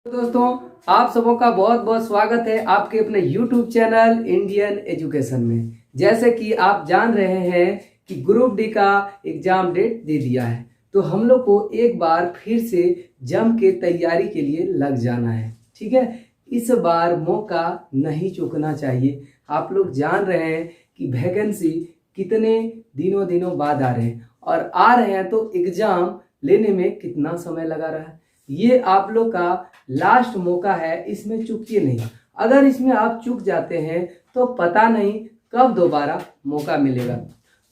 तो दोस्तों, आप सबों का बहुत बहुत स्वागत है आपके अपने YouTube चैनल इंडियन एजुकेशन में। जैसे कि आप जान रहे हैं कि ग्रुप डी का एग्जाम डेट दे दिया है, तो हम लोग को एक बार फिर से जम के तैयारी के लिए लग जाना है। ठीक है, इस बार मौका नहीं चूकना चाहिए। आप लोग जान रहे हैं कि वैकेंसी कितने दिनों बाद आ रहे हैं, और आ रहे हैं तो एग्जाम लेने में कितना समय लगा रहा है। ये आप लोग का लास्ट मौका है, इसमें चूकिए नहीं। अगर इसमें आप चूक जाते हैं तो पता नहीं कब दोबारा मौका मिलेगा।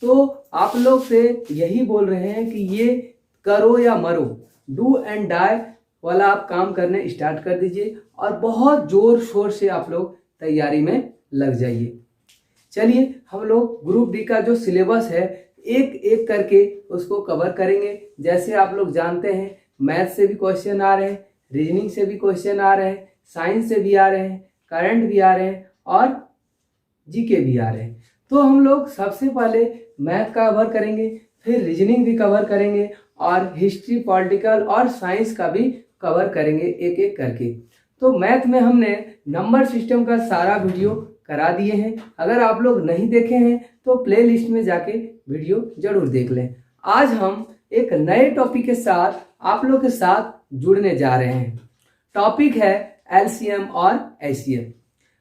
तो आप लोग से यही बोल रहे हैं कि ये करो या मरो, डू एंड डाई वाला आप काम करने स्टार्ट कर दीजिए और बहुत जोर शोर से आप लोग तैयारी में लग जाइए। चलिए, हम लोग ग्रुप डी का जो सिलेबस है एक एक करके उसको कवर करेंगे। जैसे आप लोग जानते हैं, मैथ से भी क्वेश्चन आ रहे हैं, रीजनिंग से भी क्वेश्चन आ रहे हैं, साइंस से भी आ रहे हैं, करंट भी आ रहे हैं और जीके भी आ रहे हैं। तो हम लोग सबसे पहले मैथ का कवर करेंगे, फिर रीजनिंग भी कवर करेंगे और हिस्ट्री, पॉलिटिकल और साइंस का भी कवर करेंगे एक एक करके। तो मैथ में हमने नंबर सिस्टम का सारा वीडियो करा दिए हैं। अगर आप लोग नहीं देखे हैं तो प्ले लिस्ट में जाके वीडियो जरूर देख लें। आज हम एक नए टॉपिक के साथ आप लोग के साथ जुड़ने जा रहे हैं। टॉपिक है एलसीएम और एचसीएफ।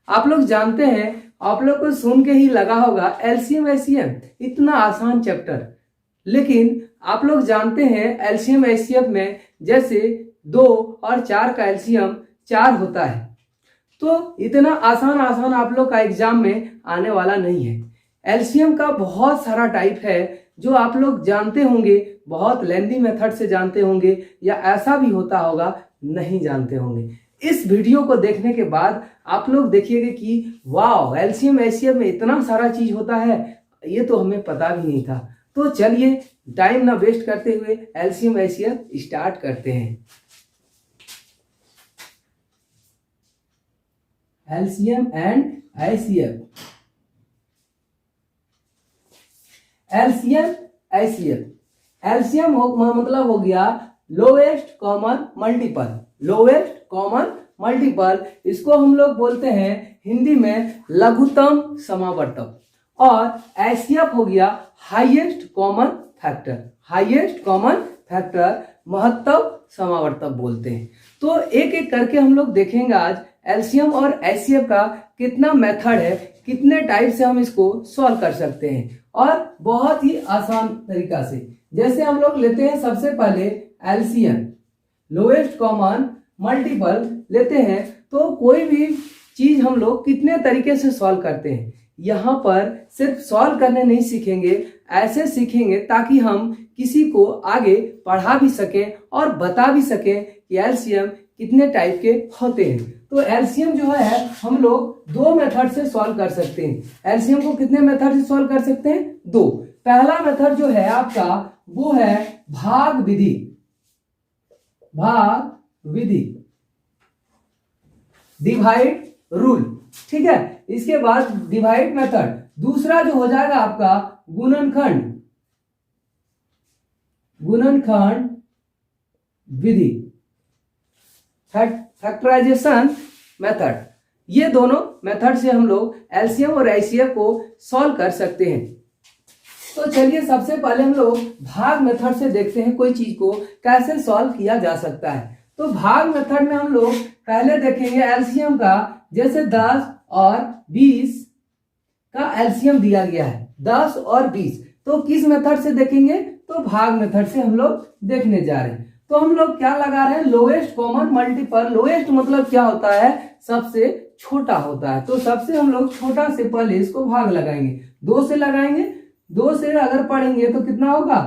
आप लोग जानते हैं, आप लोग को सुन के ही लगा होगा एलसीएम एचसीएफ इतना आसान चैप्टर, लेकिन आप लोग जानते हैं एलसीएम एचसीएफ में जैसे 2 और 4 का एलसीएम 4 होता है। तो इतना आसान आप लोग का एग्जाम में आने वाला नहीं है। एलसीएम का बहुत सारा टाइप है जो आप लोग जानते होंगे, बहुत लेंदी मेथड से जानते होंगे, या ऐसा भी होता होगा नहीं जानते होंगे। इस वीडियो को देखने के बाद आप लोग देखिएगा कि वाह, एलसीएम एचसीएफ में इतना सारा चीज होता है, ये तो हमें पता भी नहीं था। तो चलिए, टाइम ना वेस्ट करते हुए एलसीएम एचसीएफ स्टार्ट करते हैं। LCM and HCF. LCM HCF. LCM मतलब हो गया lowest common multiple. Lowest common multiple, इसको हम लोग बोलते हैं हिंदी में लघुत्तम समावर्तक। और एचसीएफ हो गया highest common factor. Highest common factor महत्तम समावर्तक बोलते हैं। तो एक एक करके हम लोग देखेंगे आज एलसीएम और एचसीएफ का कितना मेथड है, कितने टाइप से हम इसको सॉल्व कर सकते हैं, और बहुत ही आसान तरीका से। जैसे हम लोग लेते हैं सबसे पहले एलसीएम, लोएस्ट कॉमन मल्टीपल लेते हैं। तो कोई भी चीज हम लोग कितने तरीके से सॉल्व करते हैं, यहाँ पर सिर्फ सॉल्व करने नहीं सीखेंगे, ऐसे सीखेंगे ताकि हम किसी को आगे पढ़ा भी सकें और बता भी सकें कि एलसीएम कितने टाइप के होते हैं। तो एलसीएम जो है हम लोग 2 मेथड से सॉल्व कर सकते हैं। एलसीएम को कितने मेथड से सॉल्व कर सकते हैं? 2। पहला मेथड जो है आपका वो है भाग विधि। भाग विधि, डिवाइड रूल। ठीक है, इसके बाद डिवाइड मेथड। दूसरा जो हो जाएगा आपका गुणनखंड। गुणनखंड विधि, फैक्टराइजेशन मेथड। ये दोनों मेथड से हम लोग एलसीएम और एचसीएफ को सॉल्व कर सकते हैं। तो चलिए, सबसे पहले हम लोग भाग मेथड से देखते हैं कोई चीज को कैसे सॉल्व किया जा सकता है। तो भाग मेथड में हम लोग पहले देखेंगे एलसीएम का। जैसे 10 और 20 का एलसीएम दिया गया है, 10 और 20। तो किस मेथड से देखेंगे? तो भाग मेथड से हम लोग देखने जा रहे हैं। तो हम लोग क्या लगा रहे हैं? Lowest common multiple. लोएस्ट मतलब क्या होता है? सबसे छोटा होता है। तो सबसे हम लोग छोटा से पहले इसको भाग लगाएंगे, 2 से लगाएंगे। 2 से अगर पढ़ेंगे तो कितना होगा?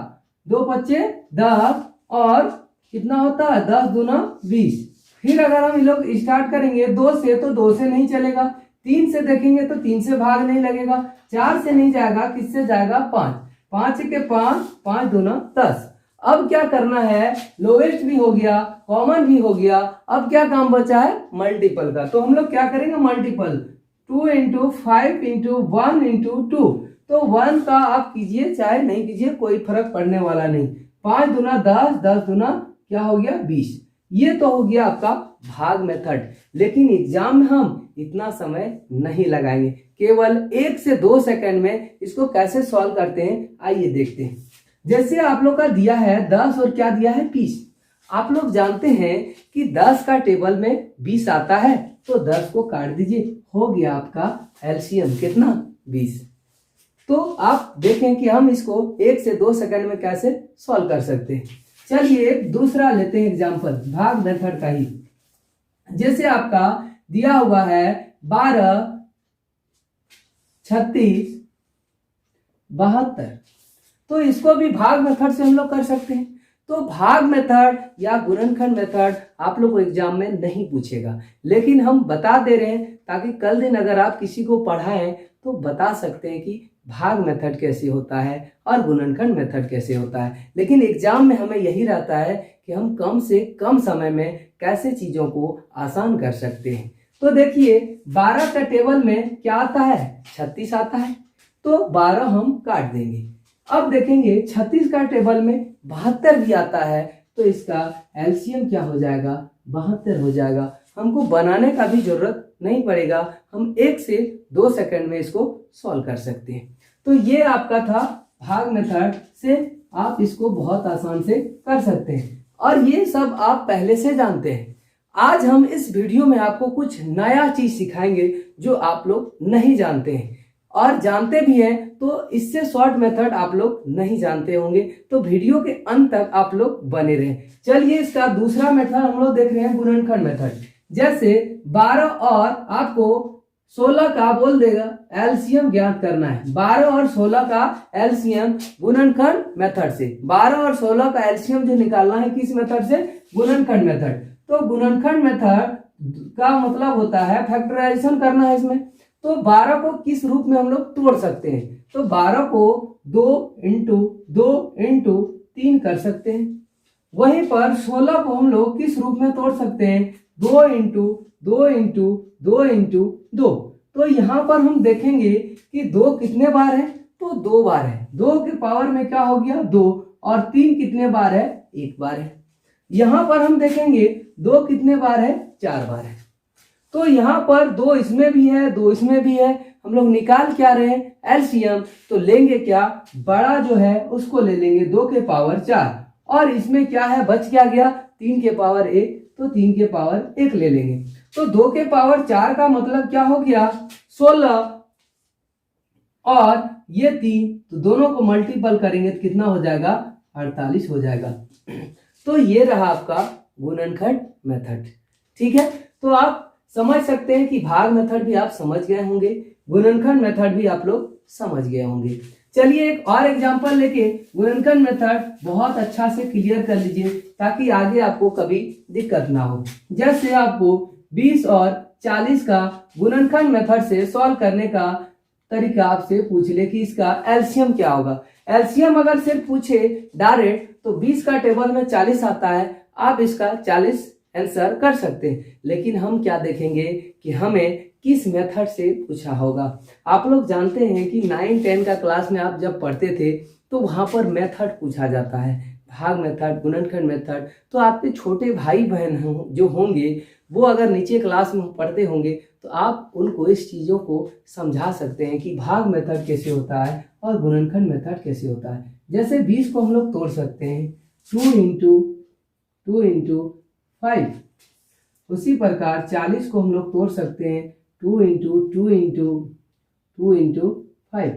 2 पच्चे 10 और कितना होता है? 10 दूना 20। फिर अगर हम लोग स्टार्ट करेंगे 2 से, तो 2 से नहीं चलेगा। 3 से देखेंगे तो 3 से भाग नहीं लगेगा। 4 से नहीं जाएगा, किससे जाएगा? 5। 5 के 5, 5 दूना 10। अब क्या करना है? लोएस्ट भी हो गया, कॉमन भी हो गया। अब क्या काम बचा है? मल्टीपल का। तो हम लोग क्या करेंगे? मल्टीपल। 2 × 5 × 1 × 2। तो 1 का आप कीजिए चाहे नहीं कीजिए, कोई फर्क पड़ने वाला नहीं। 5 दूना 10, 10 दूना क्या हो गया? 20। ये तो हो गया आपका भाग मेथड। लेकिन एग्जाम में हम इतना समय नहीं लगाएंगे, केवल 1 से 2 सेकंड में इसको कैसे सॉल्व करते हैं आइए देखते हैं। जैसे आप लोग का दिया है 10 और क्या दिया है 20। आप लोग जानते हैं कि 10 का टेबल में 20 आता है, तो 10 को काट दीजिए, हो गया आपका एलसीएम कितना 20। तो आप देखें कि हम इसको 1 से 2 सेकंड में कैसे सॉल्व कर सकते हैं। चलिए एक दूसरा लेते हैं एग्जाम्पल भाग मेथड का ही। जैसे आपका दिया हुआ है 12, 36, 72, तो इसको भी भाग मेथड से हम लोग कर सकते हैं। तो भाग मेथड या गुणनखंड मेथड आप लोग को एग्जाम में नहीं पूछेगा, लेकिन हम बता दे रहे हैं ताकि कल दिन अगर आप किसी को पढ़ाएं तो बता सकते हैं कि भाग मेथड कैसे होता है और गुणनखंड मेथड कैसे होता है। लेकिन एग्जाम में हमें यही रहता है कि हम कम से कम समय में कैसे चीजों को आसान कर सकते हैं। तो देखिए 12 का टेबल में क्या आता है 36 आता है, तो 12 हम काट देंगे। अब देखेंगे 36 का टेबल में 72 भी आता है, तो इसका एलसीएम क्या हो जाएगा 72 हो जाएगा। हमको बनाने का भी जरूरत नहीं पड़ेगा, हम 1 से 2 सेकंड में इसको सॉल्व कर सकते हैं। तो ये आपका था भाग मेथड से आप इसको बहुत आसान से कर सकते हैं और ये सब आप पहले से जानते हैं। आज हम इस वीडियो में आपको कुछ नया चीज सिखाएंगे जो आप लोग नहीं जानते हैं, और जानते भी हैं तो इससे शॉर्ट मेथड आप लोग नहीं जानते होंगे, तो वीडियो के अंत तक आप लोग बने रहें। चलिए इसका दूसरा मेथड हम लोग देख रहे हैं गुणनखंड मेथड। जैसे 12 और आपको 16 का बोल देगा एलसीएम ज्ञात करना है। 12 और 16 का एलसीएम गुणनखंड मेथड से, 12 और 16 का एलसीएम जो निकालना है किस मेथड से गुणनखंड मेथड। तो गुणनखंड मेथड का मतलब होता है फैक्टराइजेशन करना है इसमें। तो 12 को किस रूप में हम लोग तोड़ सकते हैं, तो 12 को 2 इंटू 2 इंटू 3 कर सकते हैं। वहीं पर 16 को हम लोग किस रूप में तोड़ सकते हैं 2 इंटू 2 इंटू 2 इंटू 2। तो यहाँ पर हम देखेंगे कि 2 कितने बार है, तो 2 बार है। 2 के पावर में क्या हो गया 2, और 3 कितने बार है 1 बार है। यहाँ पर हम देखेंगे 2 कितने बार है 4 बार है। तो यहाँ पर 2 इसमें भी है 2 इसमें भी है, हम लोग निकाल क्या रहे हैं एलसीएम। तो लेंगे क्या बड़ा जो है उसको ले लेंगे 2 के पावर 4, और इसमें क्या है बच क्या गया 3 के पावर 1, तो 3 के पावर 1 ले लेंगे। तो 2 के पावर 4 का मतलब क्या हो गया 16, और ये 3, तो दोनों को मल्टीपल करेंगे तो कितना हो जाएगा 48 हो जाएगा। तो ये रहा आपका गुणनखंड मेथड। ठीक है, तो आप समझ सकते हैं कि भाग मेथड भी आप समझ गए होंगे, गुणनखंड मेथड भी आप लोग समझ गए होंगे। चलिए एक और एग्जांपल लेके गुणनखंड मेथड बहुत अच्छा से क्लियर कर लीजिए ताकि आगे आपको कभी दिक्कत ना हो। जैसे आपको 20 और 40 का गुणनखंड मेथड से सॉल्व करने का तरीका आपसे पूछ ले कि इसका एलसीएम क्या होगा। एलसीएम अगर सिर्फ पूछे डायरेक्ट तो 20 का टेबल में 40 आता है, आप इसका 40 आंसर कर सकते हैं। लेकिन हम क्या देखेंगे कि हमें किस मेथड से पूछा होगा। आप लोग जानते हैं कि 9-10 का क्लास में आप जब पढ़ते थे तो वहां पर मेथड पूछा जाता है, भाग मेथड गुणनखंड मेथड। तो आपके छोटे भाई बहन जो होंगे वो अगर नीचे क्लास में पढ़ते होंगे तो आप उनको इस चीज़ों को समझा सकते हैं कि भाग मेथड कैसे होता है और गुणनखंड मेथड कैसे होता है। जैसे 20 को हम लोग तोड़ सकते हैं 2 इंटू 5, उसी प्रकार 40 को हम लोग तोड़ सकते हैं 2 इंटू 5।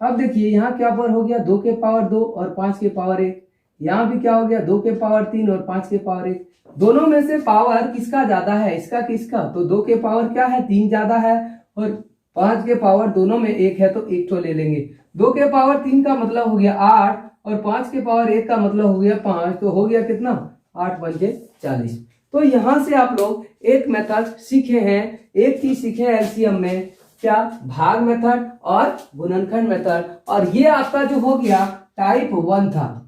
अब देखिए यहाँ क्या पावर हो गया 2 के पावर 2 और 5 के पावर 1। यहाँ भी क्या हो गया 2 के पावर 3 और 5 के पावर 1। दोनों में से पावर किसका ज्यादा है, इसका किसका, तो 2 के पावर क्या है 3 ज्यादा है, और 5 के पावर दोनों में 1 है तो 1 तो ले लेंगे। 2 के पावर 3 का मतलब हो गया 8 और 5 के पावर 1 का मतलब हो गया 5, तो हो गया कितना 8 पंजे 40। तो यहां से आप लोग एक मेथड सीखे हैं, एक चीज सीखे हैं एलसीएम में, क्या भाग मेथड और गुणनखंड मेथड। और ये आपका जो हो गया टाइप 1 था,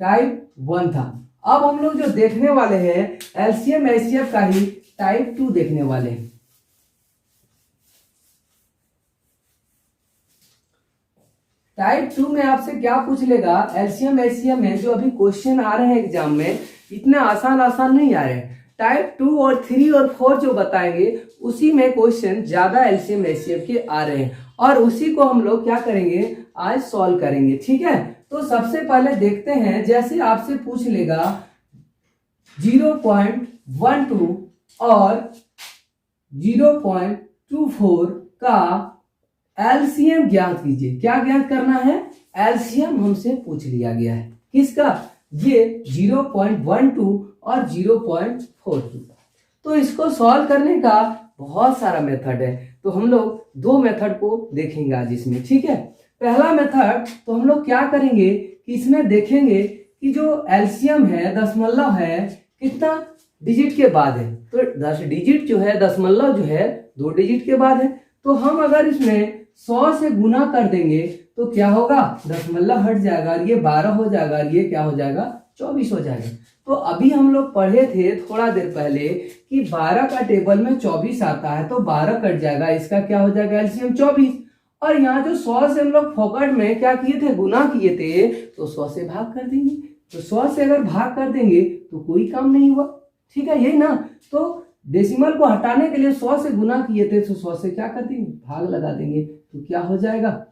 टाइप 1 था। अब हम लोग जो देखने वाले हैं एलसीएम एचसीएफ का ही टाइप 2 देखने वाले हैं। टाइप 2 में आपसे क्या पूछ लेगा, एलसीएम एचसीएम में जो अभी क्वेश्चन आ रहे हैं एग्जाम में, इतने आसान नहीं आ रहे हैं। टाइप 2 और 3 और 4 जो बताएंगे उसी में क्वेश्चन ज्यादा एलसीएम एचसीएम के आ रहे हैं, और उसी को हम लोग क्या करेंगे, आज सॉल्व करेंगे। ठीक है, तो सबसे पहले देखते हैं, जैसे आपसे पूछ लेगा 0.12 और 0.24 का एलसीएम ज्ञात कीजिए। क्या ज्ञात करना है, एलसीएम हमसे पूछ लिया गया है। किसका, ये 0.12 और 0.42। तो इसको सॉल्व करने का बहुत सारा मेथड है, तो हम लोग दो मेथड को देखेंगे आज इसमें। ठीक है, पहला मेथड तो हम लोग क्या करेंगे कि इसमें देखेंगे कि जो एलसीएम है, दशमलव है, कितना डिजिट के बाद है। तो 10 डिजिट जो है, दशमलव जो है 2 डिजिट के बाद है। तो हम अगर इसमें 100 से गुना कर देंगे तो क्या होगा, दशमलव हट जाएगा और ये 12 हो जाएगा और ये क्या हो जाएगा, 24 हो जाएगा। तो अभी हम लोग पढ़े थे थोड़ा देर पहले कि 12 का टेबल में 24 आता है, तो 12 कट जाएगा, इसका क्या हो जाएगा, एलसीएम 24। और यहाँ जो 100 से हम लोग फोकट में क्या किए थे, गुना किए थे, तो 100 से भाग कर देंगे। तो 100 से अगर भाग कर देंगे तो कोई काम नहीं हुआ। ठीक है, यही ना। तो डेसिमल को हटाने के लिए 100 से गुना किए थे, तो 100 से क्या कर देंगे, भाग लगा देंगे, तो क्या हो जाएगा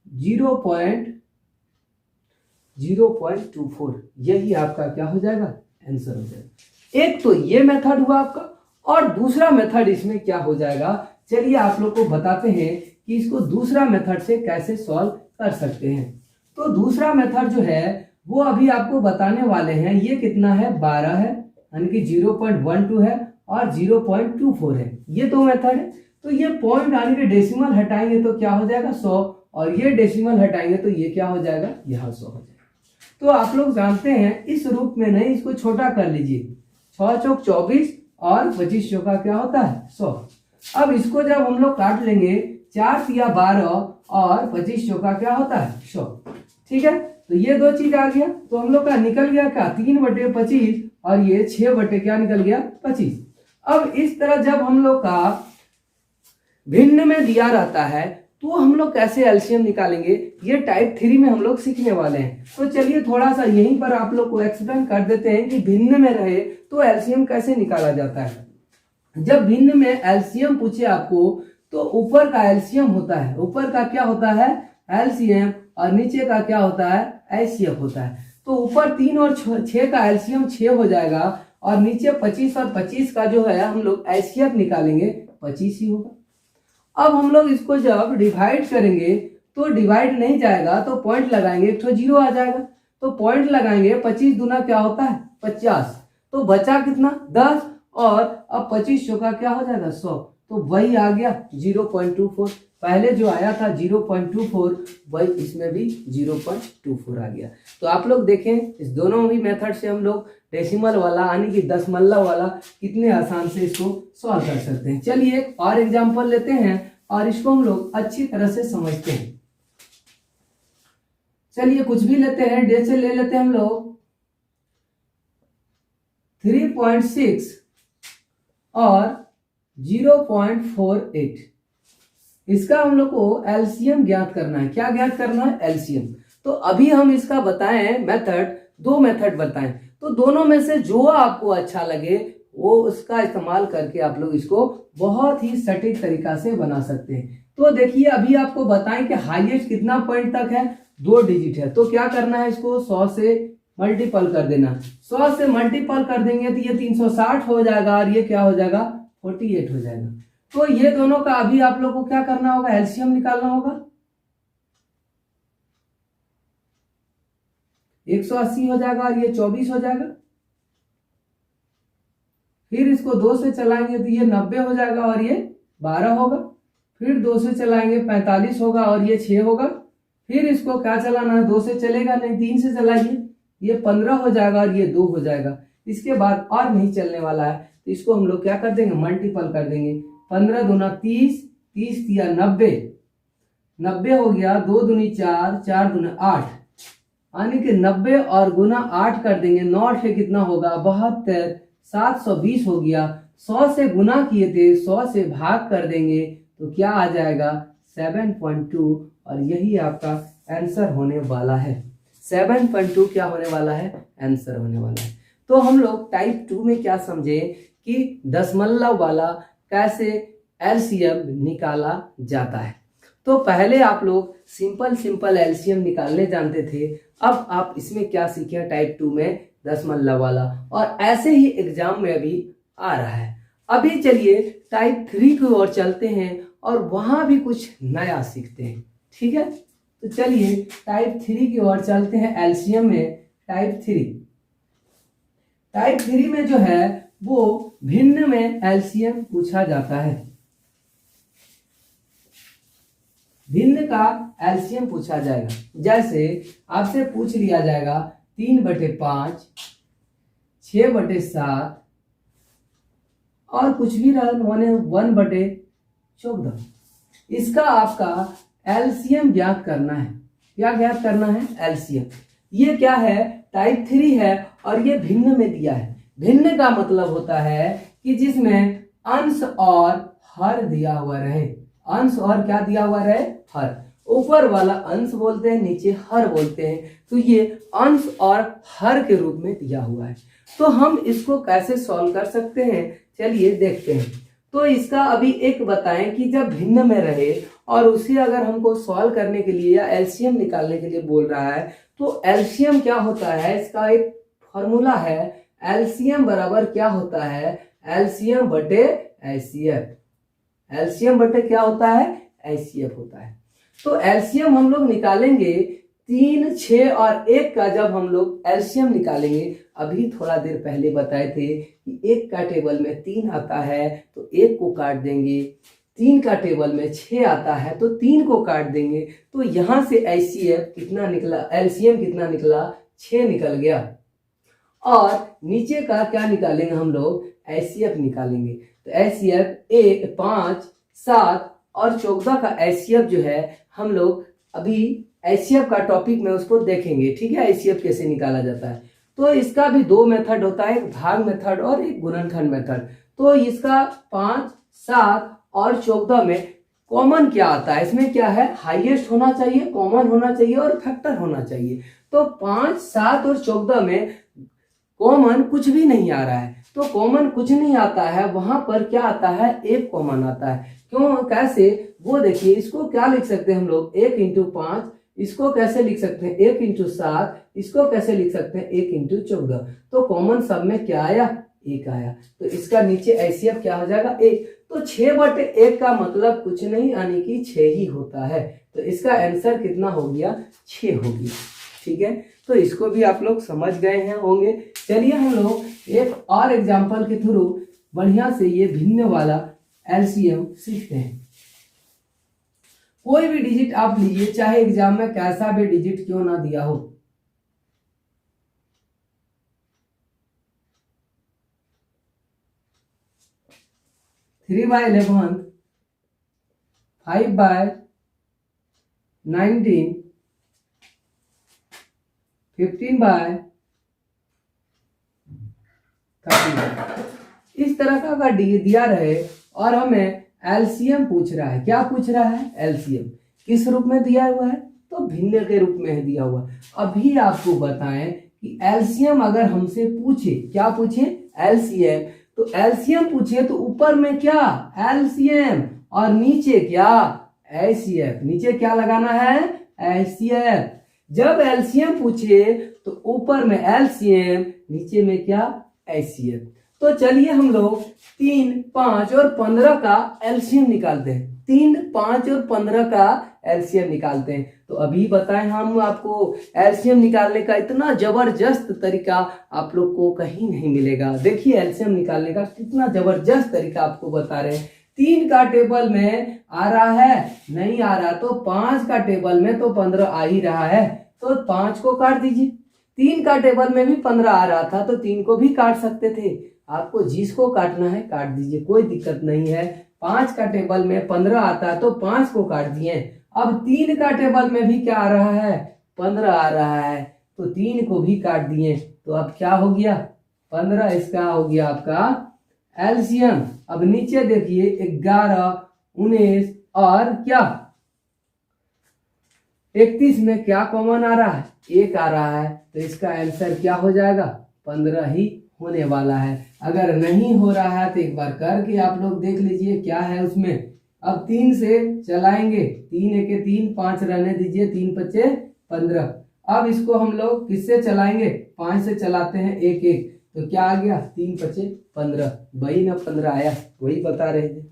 0.24। यही आपका क्या हो जाएगा, आंसर हो जाएगा। एक तो ये मेथड हुआ आपका, और दूसरा मेथड इसमें क्या हो जाएगा, चलिए आप लोग को बताते हैं कि इसको दूसरा मेथड से कैसे सॉल्व कर सकते हैं। तो दूसरा मेथड जो है वो अभी आपको बताने वाले हैं। ये कितना है, 12 है, यानी कि 0.12 है और 0.24 है। ये दो मेथड है। तो ये पॉइंट यानी कि डेसिमल हटाएंगे तो क्या हो जाएगा 100, और ये डेसिमल हटाएंगे तो ये क्या हो जाएगा, यहाँ 100 हो जाएगा। तो आप लोग जानते हैं इस रूप में नहीं, इसको छोटा कर लीजिए। 6 चौक 24 और 25 चौका क्या होता है, 100। अब इसको जब हम लोग काट लेंगे, 4 तिया 12 और 25 चौका क्या होता है, 100। ठीक है, तो ये दो चीज आ गया। तो हम लोग का निकल गया क्या, 3/25 और ये 6 क्या निकल गया, 25। अब इस तरह जब हम लोग का भिन्न में दिया रहता है तो हम लोग कैसे एलसीएम निकालेंगे, ये टाइप 3 में हम लोग सीखने वाले हैं। तो चलिए थोड़ा सा यहीं पर आप लोग को एक्सप्लेन कर देते हैं कि भिन्न में रहे तो एलसीएम कैसे निकाला जाता है। जब भिन्न में एलसीएम पूछे आपको तो ऊपर का एलसीएम होता है, ऊपर का क्या होता है, एलसीएम, और नीचे का क्या होता है, एचसीएफ होता है। तो ऊपर 3 और 6 का एलसीएम 6 हो जाएगा, और नीचे 25 और 25 का जो है हम लोग एचसीएफ निकालेंगे, 25 ही होगा। अब हम लोग इसको जब डिवाइड करेंगे तो डिवाइड नहीं जाएगा, तो पॉइंट लगाएंगे, एक तो 0 आ जाएगा। तो पॉइंट लगाएंगे, 25 दूना क्या होता है, 50। तो बचा कितना, 10, और अब 25 चौका क्या हो जाएगा, 100। तो वही आ गया 0.24। पहले जो आया था 0.24, वही इसमें भी 0.24 आ गया। तो आप लोग देखें इस दोनों भी मेथड से हम लोग डेसिमल वाला यानी कि दशमलव वाला कितने आसान से इसको सॉल्व कर सकते हैं। चलिए एक और एग्जांपल लेते हैं और इसको हम लोग अच्छी तरह से समझते हैं। चलिए कुछ भी लेते हैं, जैसे ले लेते हैं हम लोग 3.6 और 0.48। इसका हम लोग को एलसीएम ज्ञात करना है। क्या ज्ञात करना है, एलसीएम। तो अभी हम इसका बताएं मेथड, दो मेथड बताएं, तो दोनों में से जो आपको अच्छा लगे वो उसका इस्तेमाल करके आप लोग इसको बहुत ही सटीक तरीका से बना सकते हैं। तो देखिए अभी आपको बताएं कि हाईएस्ट कितना पॉइंट तक है, 2 डिजिट है। तो क्या करना है, इसको 100 से मल्टीपल कर देना। 100 से मल्टीपल कर देंगे तो ये 360 हो जाएगा और ये क्या हो जाएगा, 48 हो जाएगा। तो ये दोनों का अभी आप लोग को क्या करना होगा, एलसीएम निकालना होगा। 180 हो जाएगा और ये 24 हो जाएगा। फिर इसको 2 से चलाएंगे तो ये 90 हो जाएगा और ये 12 होगा। फिर 2 से चलाएंगे 45 होगा और ये 6 होगा। फिर इसको क्या चलाना है, 2 से चलेगा नहीं, 3 से चलाइए, ये 15 हो जाएगा और ये 2 हो जाएगा। इसके बाद और नहीं चलने वाला है तो इसको हम लोग क्या कर देंगे, मल्टीपल कर देंगे। 15 दूना 30, 30 तिया 90, 90 हो गया। 2 दूनी 4, 4 दूना 8, यानी कि 90 और गुना 8 कर देंगे। 9 से कितना होगा, 72, 720 हो गया। 100 से गुना किए थे, 100 से भाग कर देंगे तो क्या आ जाएगा 7.2, और यही आपका आंसर होने वाला है। 7.2 क्या होने वाला है, आंसर होने वाला है। तो हम लोग टाइप 2 में क्या समझे कि दशमलव वाला कैसे एलसीएम निकाला जाता है। तो पहले आप लोग सिंपल एलसीएम निकालने जानते थे, अब आप इसमें क्या सीखे टाइप 2 में दशमलव वाला, और ऐसे ही एग्जाम में अभी आ रहा है। अभी चलिए टाइप 3 की ओर चलते हैं और वहां भी कुछ नया सीखते हैं, ठीक है। तो चलिए टाइप 3 की ओर चलते हैं। एलसीएम में टाइप 3 में जो है वो भिन्न में एलसीएम पूछा जाता है। भिन्न का एलसीएम पूछा जाएगा। जैसे आपसे पूछ लिया जाएगा 3/5, 6/7 और कुछ भी रहने 1/14। इसका आपका एलसीएम ज्ञात करना है। क्या ज्ञात करना है, एलसीएम। ये क्या है, टाइप 3 है और ये भिन्न में दिया है। भिन्न का मतलब होता है कि जिसमें अंश और हर दिया हुआ रहे। अंश और क्या दिया हुआ रहे, हर। ऊपर वाला अंश बोलते हैं, नीचे हर बोलते हैं। तो ये अंश और हर के रूप में दिया हुआ है। तो हम इसको कैसे सॉल्व कर सकते हैं, चलिए देखते हैं। तो इसका अभी एक बताएं कि जब भिन्न में रहे और उसे अगर हमको सॉल्व करने के लिए या एलसीएम निकालने के लिए बोल रहा है, तो एलसीएम क्या होता है, इसका एक फॉर्मूला है। एलसीएम बराबर क्या होता है, एलसीएम बटे एचसीएफ। एलसीएम बटे क्या होता है, एचसीएफ होता है। तो एलसीएम हम लोग निकालेंगे 3, 6 और 1 का। जब हम लोग एलसीएम निकालेंगे, अभी थोड़ा देर पहले बताए थे कि 1 का टेबल में 3 आता है तो 1 को काट देंगे, 3 का टेबल में 6 आता है तो 3 को काट देंगे। तो यहां से एचसीएफ कितना निकला, एलसीएम कितना निकला, 6 निकल गया। और नीचे का क्या निकालेंगे हम लोग, एचसीएफ निकालेंगे। तो एचसीएफ 5, 7 और 14 का एचसीएफ जो है हम लोग अभी एचसीएफ का टॉपिक में उसको देखेंगे, ठीक है। एचसीएफ कैसे निकाला जाता है, तो इसका भी 2 मेथड होता है, एक भाग मेथड और एक गुणनखंड मेथड। तो इसका 5, 7 और 14 में कॉमन क्या आता है, इसमें क्या है, हाईएस्ट होना चाहिए, कॉमन होना चाहिए और फैक्टर होना चाहिए। तो 5, 7 और 14 में कॉमन कुछ भी नहीं आ रहा है। तो कॉमन कुछ नहीं आता है, वहां पर क्या आता है, एक कॉमन आता है। क्यों, कैसे, वो देखिए। इसको क्या लिख सकते हैं हम लोग, 1 × 5। इसको कैसे लिख सकते हैं, 1 × 7। इसको कैसे लिख सकते हैं, 1 × 14। तो कॉमन सब में क्या आया, 1 आया। तो इसका नीचे एचसीएफ क्या हो जाएगा, 1। तो 6/1 का मतलब कुछ नहीं, यानी कि 6 ही होता है। तो इसका आंसर कितना हो गया, 6 हो गया, ठीक है। तो इसको भी आप लोग समझ गए हैं होंगे। चलिए हम लोग एक और एग्जांपल के थ्रू बढ़िया से ये भिन्न वाला एलसीएम सीखते हैं। कोई भी डिजिट आप लीजिए, चाहे एग्जाम में कैसा भी डिजिट क्यों ना दिया हो। Three by 11, 5/19, 15/30। इस तरह का अगर दिया रहे और हमें एलसीएम पूछ रहा है, क्या पूछ रहा है, एलसीएम किस रूप में दिया हुआ है, तो भिन्न के रूप में दिया हुआ। अभी आपको बताएं कि एलसीएम अगर हमसे पूछे, क्या पूछे, एलसीएम। तो एलसीएम पूछे तो ऊपर में क्या, एलसीएम, और नीचे क्या, एचसीएफ। नीचे क्या लगाना है, एचसीएफ। जब एलसीएम पूछे तो ऊपर में एलसीएम, नीचे में क्या, एचसीएफ। तो चलिए हम लोग 3, 5 और 15 का एलसीएम निकालते हैं। 3, 5 और 15 का एलसीएम निकालते हैं। तो अभी बताएं हम आपको, एलसीएम निकालने का इतना जबरदस्त तरीका आप लोग को कहीं नहीं मिलेगा। देखिए एलसीएम निकालने का कितना जबरदस्त तरीका आपको बता रहे हैं। 3 का टेबल में आ रहा है, नहीं आ रहा, तो 5 का टेबल में तो 15 आ ही रहा है, तो 5 को काट दीजिए। 3 का टेबल में भी 15 आ रहा था तो 3 को भी काट सकते थे। आपको जिसको काटना है काट दीजिए, कोई दिक्कत नहीं है। 5 का टेबल में 15 आता है तो 5 को काट दिए। अब 3 का टेबल में भी क्या आ रहा है, 15 आ रहा है, तो 3 को भी काट दिए। तो अब क्या हो गया, 15 इसका हो गया आपका एलसीएम। अब नीचे देखिए 11, 19 और क्या 31 में क्या कॉमन आ रहा है? 1 आ रहा है, तो इसका आंसर क्या हो जाएगा? 15 ही होने वाला है। अगर नहीं हो रहा है तो एक बार करके आप लोग देख लीजिए क्या है उसमें। अब 3 से चलाएंगे, 3 एके 3, 5 रहने दीजिए, 3 पच्चे 15। अब इसको हम लोग किससे चलाएंगे? 5 से चलाते हैं, 1 1, तो क्या आ गया? 3 पच्चे 15, वही ना 15 आया, वही बता रहे थे।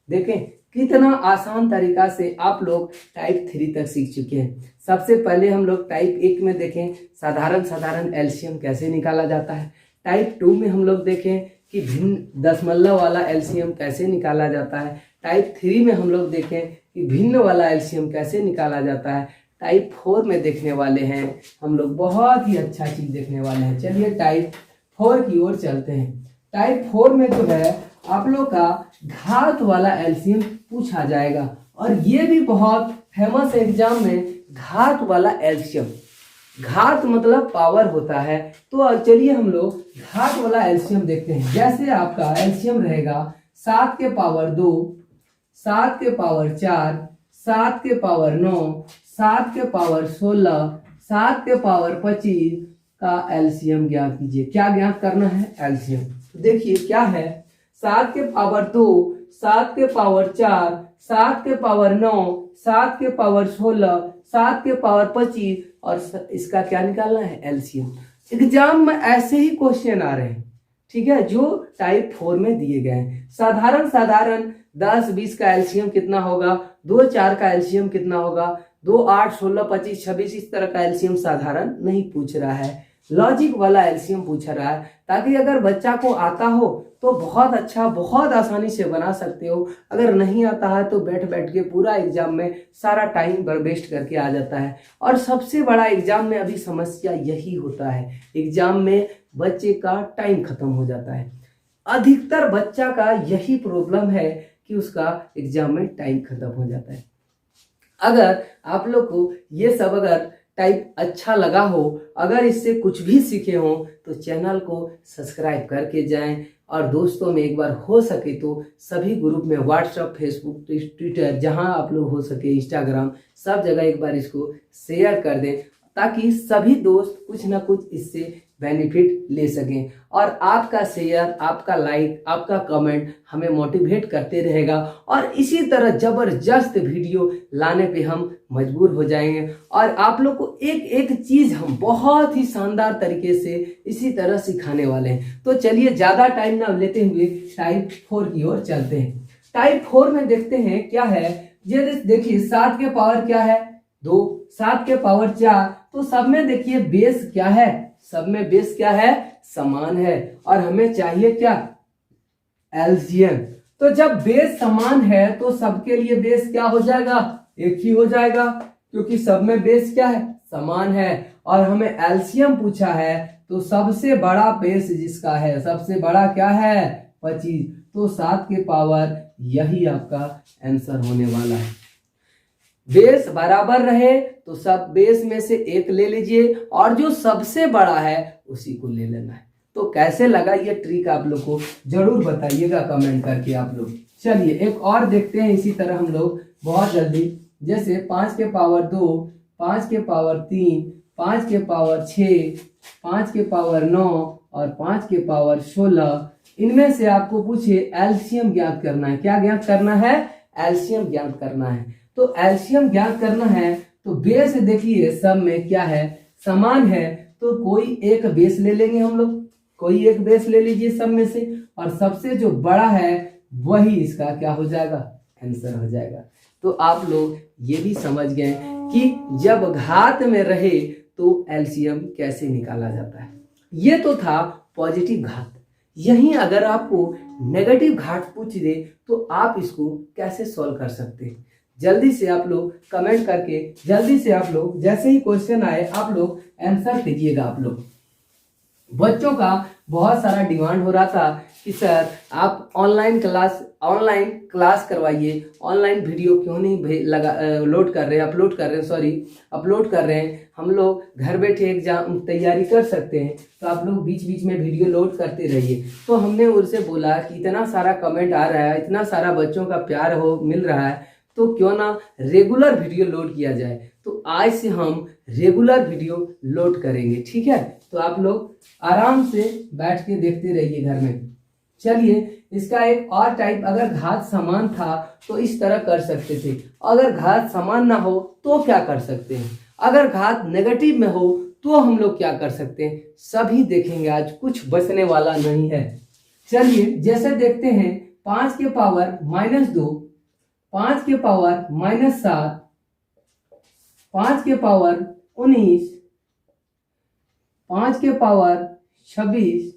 देखें कितना आसान तरीका से आप लोग टाइप 3 तक सीख चुके हैं। सबसे पहले हम लोग टाइप 1 में देखें साधारण एलसीएम कैसे निकाला जाता है। टाइप 2 में हम लोग देखें कि भिन्न दशमलव वाला एलसीएम कैसे निकाला जाता है। टाइप 3 में हम लोग देखें कि भिन्न वाला एलसीएम कैसे निकाला जाता है। टाइप 4 में देखने वाले हैं हम लोग, बहुत ही अच्छा चीज देखने वाले हैं। चलिए टाइप 4 की ओर चलते हैं। टाइप 4 में जो है आप लोग का घात वाला एलसीएम पूछा जाएगा, और ये भी बहुत फेमस एग्जाम में घात वाला एलसीएम। घात मतलब पावर होता है, तो चलिए हम लोग घात वाला एलसीएम देखते हैं। जैसे आपका एलसीएम रहेगा 7 के पावर 2, 7 के पावर 4, 7 के पावर 9, 7 के पावर 16, 7 के पावर 25 का एलसीएम ज्ञात कीजिए। क्या ज्ञात करना है? एलसीएम। तो देखिए क्या है, 7 के पावर 2, 7 के पावर 4, 7 के पावर 9, 7 के पावर 16, 7 के पावर 25, और इसका क्या निकालना है? एलसीएम। एग्जाम में ऐसे ही क्वेश्चन आ रहे हैं, ठीक है, जो टाइप 4 में दिए गए हैं। साधारण 10 20 का एलसीएम कितना होगा, 2 4 का एलसीएम कितना होगा, 2 8 16 25 26, इस तरह का एलसीएम साधारण नहीं पूछ रहा है, लॉजिक वाला एलसीएम पूछ रहा है, ताकि अगर बच्चा को आता हो तो बहुत अच्छा, बहुत आसानी से बना सकते हो। अगर नहीं आता है तो बैठ बैठ के पूरा एग्जाम में सारा टाइम वेस्ट करके आ जाता है। और सबसे बड़ा एग्जाम में अभी समस्या यही होता है, एग्जाम में बच्चे का टाइम खत्म हो जाता है। अधिकतर बच्चा का यही प्रॉब्लम है कि उसका एग्जाम में टाइम खत्म हो जाता है। अगर आप लोग को ये सब अगर टाइप अच्छा लगा हो, अगर इससे कुछ भी सीखे हो, तो चैनल को सब्सक्राइब करके जाएं, और दोस्तों में एक बार हो सके तो सभी ग्रुप में व्हाट्सएप, फेसबुक, ट्विटर, जहां आप लोग हो सके इंस्टाग्राम, सब जगह एक बार इसको शेयर कर दें, ताकि सभी दोस्त कुछ ना कुछ इससे बेनिफिट ले सकें। और आपका शेयर, आपका लाइक, आपका कमेंट हमें मोटिवेट करते रहेगा, और इसी तरह जबरदस्त वीडियो लाने पे हम मजबूर हो जाएंगे, और आप लोग को एक एक चीज हम बहुत ही शानदार तरीके से इसी तरह सिखाने वाले हैं। तो चलिए ज्यादा टाइम ना लेते हुए टाइप 4 की ओर चलते हैं। टाइप 4 में देखते हैं क्या है। ये देखिए 7 के पावर क्या है? 2, 7 के पावर 4, तो सब में देखिए बेस क्या है? सब में बेस क्या है? समान है, और हमें चाहिए क्या? एलसीएम। तो जब बेस समान है तो सबके लिए बेस क्या हो जाएगा? एक ही हो जाएगा, क्योंकि सब में बेस क्या है? समान है। और हमें एलसीएम पूछा है, तो सबसे बड़ा बेस जिसका है, सबसे बड़ा क्या है? 25। तो 7 के पावर, यही आपका आंसर होने वाला है। बेस बराबर रहे तो सब बेस में से एक ले लीजिए, और जो सबसे बड़ा है उसी को ले लेना है। तो कैसे लगा ये ट्रिक आप लोग को जरूर बताइएगा कमेंट करके आप लोग। चलिए एक और देखते हैं इसी तरह हम लोग बहुत जल्दी। जैसे 5 के पावर 2, 5 के पावर 3, 5 के पावर 6, 5 के पावर 9 और 5 के पावर 16, इनमें से आपको पूछे एलसीएम ज्ञात करना है। क्या ज्ञात करना है? एलसीएम ज्ञात करना है। तो एलसीएम ज्ञात करना है, तो बेस देखिए सब में क्या है? समान है, तो कोई एक बेस ले लेंगे हम लोग, कोई एक बेस ले लीजिए सब में से, और सबसे जो बड़ा है वही इसका क्या हो जाएगा? आंसर हो जाएगा। तो आप लोग ये भी समझ गए कि जब घात में रहे तो एलसीएम कैसे निकाला जाता है। ये तो था पॉजिटिव घात। यहीं अगर आपको नेगेटिव घात पूछ दे तो आप इसको कैसे सॉल्व कर सकते हैं? जल्दी से आप लोग कमेंट करके, जल्दी से आप लोग जैसे ही क्वेश्चन आए आप लोग आंसर दीजिएगा। आप लोग बच्चों का बहुत सारा डिमांड हो रहा था कि सर आप ऑनलाइन क्लास करवाइए, ऑनलाइन वीडियो क्यों नहीं अपलोड कर रहे हैं, हम लोग घर बैठे एग्जाम तैयारी कर सकते हैं, तो आप लोग बीच बीच में वीडियो लोड करते रहिए। तो हमने उनसे बोला कि इतना सारा कमेंट आ रहा है, इतना सारा बच्चों का प्यार मिल रहा है, तो क्यों ना रेगुलर वीडियो लोड किया जाए। तो आज से हम रेगुलर वीडियो लोड करेंगे, ठीक है। तो आप लोग आराम से बैठ के देखते रहिए घर में। चलिए, इसका एक और टाइप, अगर घात समान था तो इस तरह कर सकते थे, अगर घात समान ना हो तो क्या कर सकते हैं, अगर घात नेगेटिव में हो तो हम लोग क्या कर सकते हैं, सभी देखेंगे आज, कुछ बचने वाला नहीं है। चलिए, जैसे देखते हैं 5 के पावर -2, 5 के पावर -7, 5 के पावर 19, 5 के पावर 26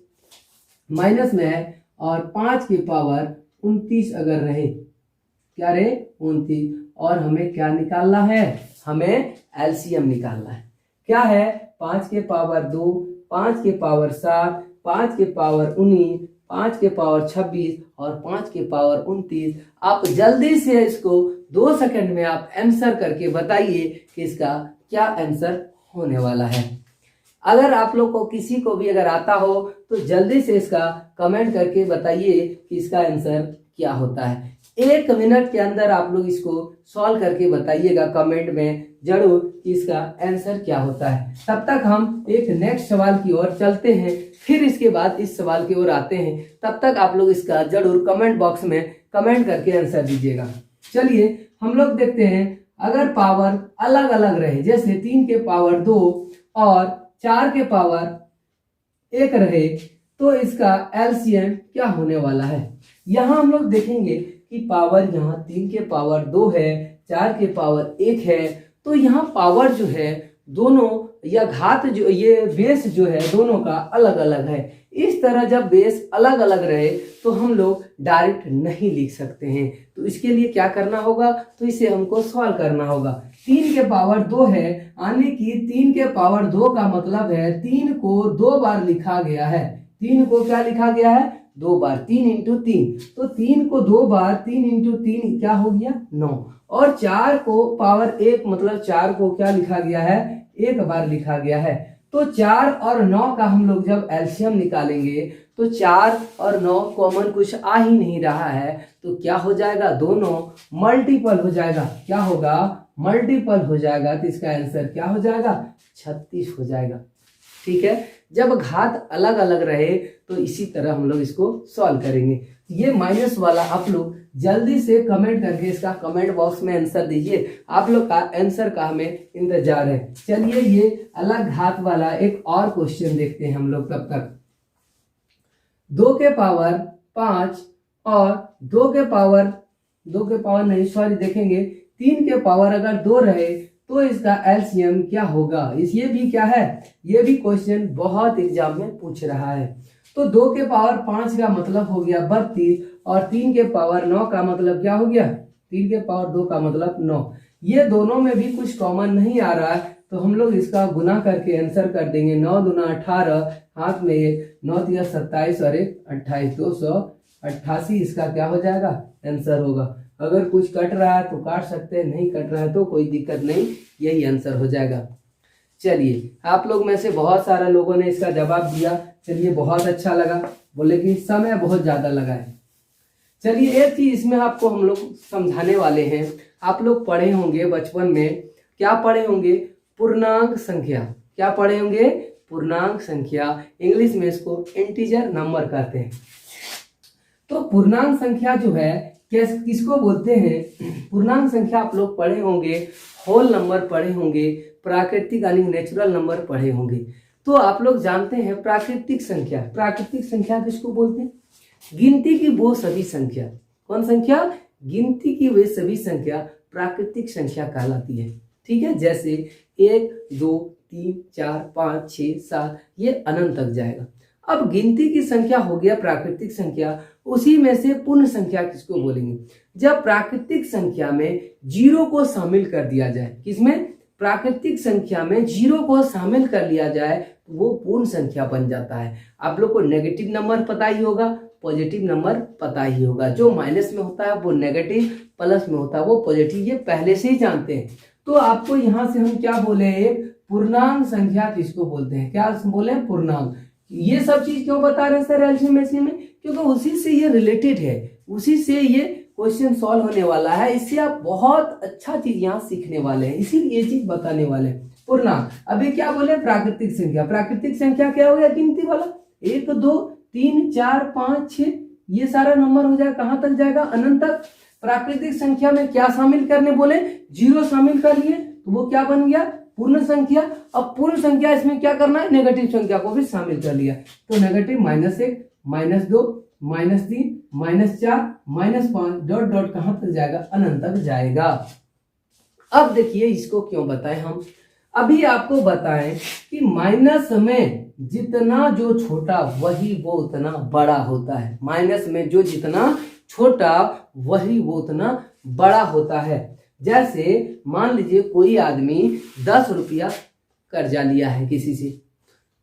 माइनस में है, और 5 के पावर 29 अगर रहे, क्या रहे, 29। और हमें क्या निकालना है, हमें एलसीएम निकालना है। क्या है, 5 के पावर 2, 5 के पावर 7, 5 के पावर 19, 5 के पावर 26 और 5 के पावर 29। आप जल्दी से इसको 2 सेकंड में आप आंसर करके बताइए कि इसका क्या आंसर होने वाला है। अगर आप लोग को किसी को भी अगर आता हो तो जल्दी से इसका कमेंट करके बताइए कि इसका आंसर क्या होता है। 1 मिनट के अंदर आप लोग इसको सॉल्व करके बताइएगा कमेंट में जरूर कि इसका आंसर क्या होता है। तब तक हम एक नेक्स्ट सवाल की ओर चलते हैं, फिर इसके बाद इस सवाल की ओर आते हैं। तब तक आप लोग इसका जरूर कमेंट बॉक्स में कमेंट करके आंसर दीजिएगा। चलिए, हम लोग देखते हैं, अगर पावर अलग अलग रहे, जैसे 3 के पावर 2 और 4 के पावर 1 रहे, तो इसका एलसीएम क्या होने वाला है। यहाँ हम लोग देखेंगे कि पावर यहाँ 3 के पावर 2 है, 4 के पावर 1 है, तो यहाँ पावर जो है दोनों, या घात जो, ये बेस जो है दोनों का अलग अलग है। इस तरह जब बेस अलग अलग रहे तो हम लोग डायरेक्ट नहीं लिख सकते हैं। तो इसके लिए क्या करना होगा, तो इसे हमको सॉल्व करना होगा। 3 के पावर 2 है, यानी कि 3 के पावर 2 का मतलब है 3 को 2 बार लिखा गया है। 3 को क्या लिखा गया है, 2 बार, 3 × 3, तो 3 को 2 बार, 3 × 3 क्या हो गया, 9। और 4 को पावर 1 मतलब 4 को क्या लिखा गया है, 1 बार लिखा गया है। तो 4 और 9 का हम लोग जब एलसीएम निकालेंगे तो 4 और 9 कॉमन कुछ आ ही नहीं रहा है, तो क्या हो जाएगा, दोनों मल्टीपल हो जाएगा। क्या होगा, मल्टीपल हो जाएगा। तो इसका आंसर क्या हो जाएगा, 36 हो जाएगा, ठीक है। जब घात अलग अलग रहे तो इसी तरह हम लोग इसको सॉल्व करेंगे। ये माइनस वाला आप लोग जल्दी से कमेंट करके इसका कमेंट बॉक्स में आंसर दीजिए। आप लोग का आंसर का हमें इंतजार है। चलिए, ये अलग घात वाला एक और क्वेश्चन देखते हैं हम लोग। तब तक 2 के पावर 5 और 2 के पावर नहीं, सॉरी, देखेंगे 3 के पावर अगर 2 रहे तो इसका एलसीएम क्या होगा। ये भी क्या है, ये भी क्वेश्चन बहुत एग्जाम में पूछ रहा है। तो 2 के पावर 5 का मतलब हो गया 32, और 3 के पावर 9 का मतलब क्या हो गया, 3 के पावर 2 का मतलब 9। ये दोनों में भी कुछ कॉमन नहीं आ रहा है, तो हम लोग इसका गुना करके आंसर कर देंगे। 9 दूना 18, हाथ में 1, 9 तिया 27 और 1 28, 288 इसका क्या हो जाएगा, आंसर होगा। अगर कुछ कट रहा है तो काट सकते हैं, नहीं कट रहा है तो कोई दिक्कत नहीं, यही आंसर हो जाएगा। चलिए, आप लोग में से बहुत सारे लोगों ने इसका जवाब दिया, चलिए बहुत अच्छा लगा, बोले कि समय बहुत ज्यादा लगा है। चलिए, एक चीज इसमें आपको हम लोग समझाने वाले हैं। आप लोग पढ़े होंगे बचपन में, क्या पढ़े होंगे, पूर्णांक संख्या। क्या पढ़े होंगे, पूर्णांक संख्या। इंग्लिश में इसको इंटीजर नंबर कहते हैं। तो पूर्णांक संख्या जो है किसको बोलते हैं, पूर्णांक संख्या आप लोग पढ़े होंगे, होल नंबर पढ़े होंगे, प्राकृतिक यानी नेचुरल नंबर पढ़े होंगे। तो आप लोग जानते हैं प्राकृतिक संख्या किसको बोलते हैं, गिनती की वो सभी संख्या। कौन संख्या, गिनती की वे सभी संख्या प्राकृतिक संख्या कहलाती है, ठीक है। जैसे 1 2 3 4 5 6 7, ये अनंत तक जाएगा। अब गिनती की संख्या हो गया प्राकृतिक संख्या, उसी में से पूर्ण संख्या किसको बोलेंगे, जब प्राकृतिक संख्या में 0 को शामिल कर दिया जाए। किसमें, प्राकृतिक संख्या में 0 को शामिल कर लिया जाए तो वो पूर्ण संख्या बन जाता है। आप लोग को नेगेटिव नंबर पता ही होगा, पॉजिटिव नंबर पता ही होगा। जो माइनस में होता है वो नेगेटिव, प्लस में होता है वो पॉजिटिव, ये पहले से ही जानते हैं। तो आपको यहाँ से हम क्या बोले, एक पूर्णांक संख्या किसको बोलते हैं, क्या बोले, पूर्णांक। ये सब चीज क्यों बता रहे हैं सर एलसीएम में, क्योंकि उसी से ये रिलेटेड है, उसी से ये क्वेश्चन सॉल्व होने वाला है। इससे आप बहुत अच्छा चीज यहाँ सीखने वाले हैं, इसीलिए ये चीज बताने वाले हैं। पूर्णांक, अभी क्या बोले, प्राकृतिक संख्या। प्राकृतिक संख्या क्या हो गया, गिनती वाला, 1 2 3 4 5 6, ये सारा नंबर हो जाएगा, कहां तक जाएगा, अनंत तक। प्राकृतिक संख्या में क्या शामिल करने बोले, 0 शामिल कर लिए, तो वो क्या बन गया, पूर्ण संख्या। अब पूर्ण संख्या इसमें क्या करना है, नेगेटिव संख्या को भी शामिल कर लिया, तो नेगेटिव -1 -2 -3 -4 -5 डॉट डॉट कहां तक जाएगा, अनंत तक जाएगा। अब देखिए इसको क्यों बताएं हम, अभी आपको बताएं कि माइनस में जितना जो छोटा वही वो उतना बड़ा होता है। माइनस में जो जितना छोटा वही वो उतना बड़ा होता है। जैसे मान लीजिए कोई आदमी 10 रुपया कर्जा लिया है किसी से,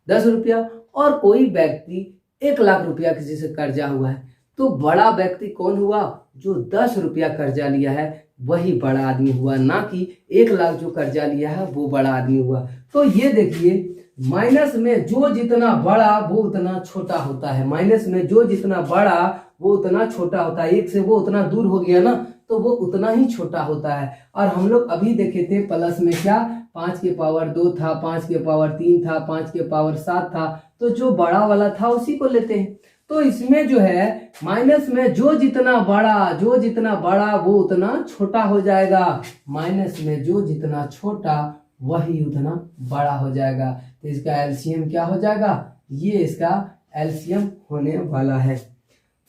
10 रुपया, और कोई व्यक्ति 1 लाख रुपया किसी से कर्जा हुआ है, तो बड़ा व्यक्ति कौन हुआ, जो 10 रुपया कर्जा लिया है वही बड़ा आदमी हुआ, ना कि 1 लाख जो कर्जा लिया है वो बड़ा आदमी हुआ। तो ये देखिए माइनस में जो जितना बड़ा वो उतना छोटा होता है। माइनस में जो जितना बड़ा वो उतना छोटा होता है, 1 से वो उतना दूर हो गया ना, तो वो उतना ही छोटा होता है। और हम लोग अभी देखे थे प्लस में क्या, 5 के पावर 2 था, 5 के पावर 3 था, 5 के पावर 7 था, तो जो बड़ा वाला था उसी को लेते हैं। तो इसमें जो है माइनस में जो जितना बड़ा वो उतना छोटा हो जाएगा, माइनस में जो जितना छोटा वही उतना बड़ा हो जाएगा। तो इसका एलसीएम क्या हो जाएगा, ये इसका एलसीएम होने वाला है।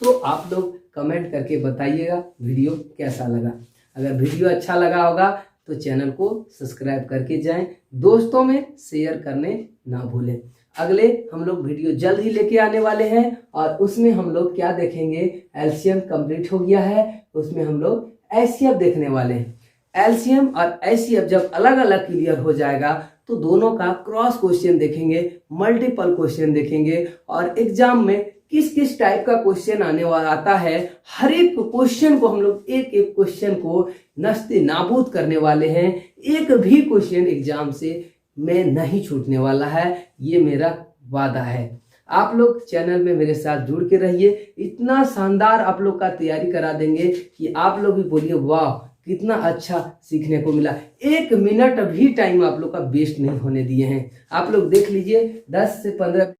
तो आप लोग कमेंट करके बताइएगा वीडियो कैसा लगा। अगर वीडियो अच्छा लगा होगा तो चैनल को सब्सक्राइब करके जाएं, दोस्तों में शेयर करने ना भूलें। अगले हम लोग वीडियो जल्द ही लेके आने वाले हैं, और उसमें हम लोग क्या देखेंगे, एलसीएम कंप्लीट हो गया है, उसमें हम लोग एचसीएफ देखने वाले हैं। एलसीएम और एचसीएफ जब अलग अलग क्लियर हो जाएगा तो दोनों का क्रॉस क्वेश्चन देखेंगे, मल्टीपल क्वेश्चन देखेंगे, और एग्जाम में किस किस टाइप का क्वेश्चन आने वाला आता है, हर एक क्वेश्चन को हम लोग एक एक क्वेश्चन को नस्ते नाबूद करने वाले हैं। एक भी क्वेश्चन एग्जाम से में नहीं छूटने वाला है, ये मेरा वादा है। आप लोग चैनल में मेरे साथ जुड़ के रहिए, इतना शानदार आप लोग का तैयारी करा देंगे कि आप लोग भी बोलिए वाह कितना अच्छा सीखने को मिला। 1 मिनट भी टाइम आप लोग का वेस्ट नहीं होने दिए हैं। आप लोग देख लीजिए 10 से 15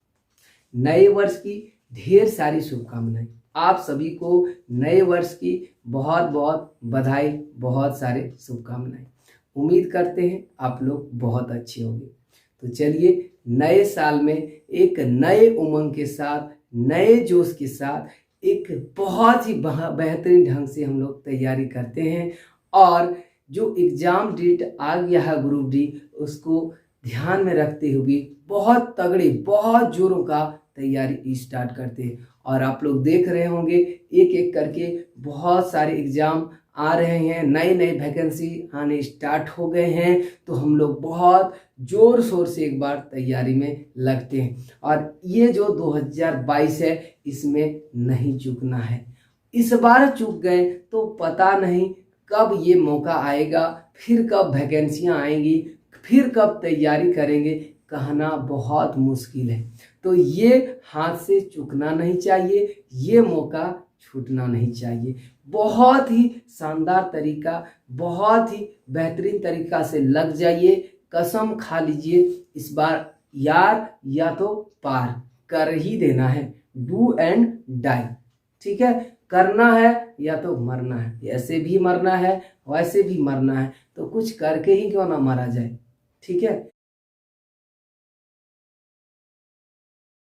नए वर्ष की ढेर सारी शुभकामनाएं। आप सभी को नए वर्ष की बहुत बहुत बधाई, बहुत सारे शुभकामनाएं। उम्मीद करते हैं आप लोग बहुत अच्छे होंगे। तो चलिए नए साल में एक नए उमंग के साथ, नए जोश के साथ एक बहुत ही बेहतरीन ढंग से हम लोग तैयारी करते हैं, और जो एग्ज़ाम डेट आ गया है ग्रुप डी, उसको ध्यान में रखते हुए बहुत तगड़े, बहुत जोरों का तैयारी स्टार्ट करते हैं। और आप लोग देख रहे होंगे एक एक करके बहुत सारे एग्ज़ाम आ रहे हैं, नए नए वैकेंसी आने स्टार्ट हो गए हैं, तो हम लोग बहुत जोर शोर से एक बार तैयारी में लगते हैं। और ये जो 2022 है इसमें नहीं चूकना है। इस बार चूक गए तो पता नहीं कब ये मौका आएगा, फिर कब वैकेंसियाँ आएंगी, फिर कब तैयारी करेंगे, कहना बहुत मुश्किल है। तो ये हाथ से चूकना नहीं चाहिए, ये मौका छूटना नहीं चाहिए। बहुत ही शानदार तरीका, बहुत ही बेहतरीन तरीका से लग जाइए, कसम खा लीजिए इस बार यार या तो पार कर ही देना है, डू एंड डाई। ठीक है, करना है या तो मरना है, ऐसे भी मरना है वैसे भी मरना है, तो कुछ करके ही क्यों ना मारा जाए। ठीक है।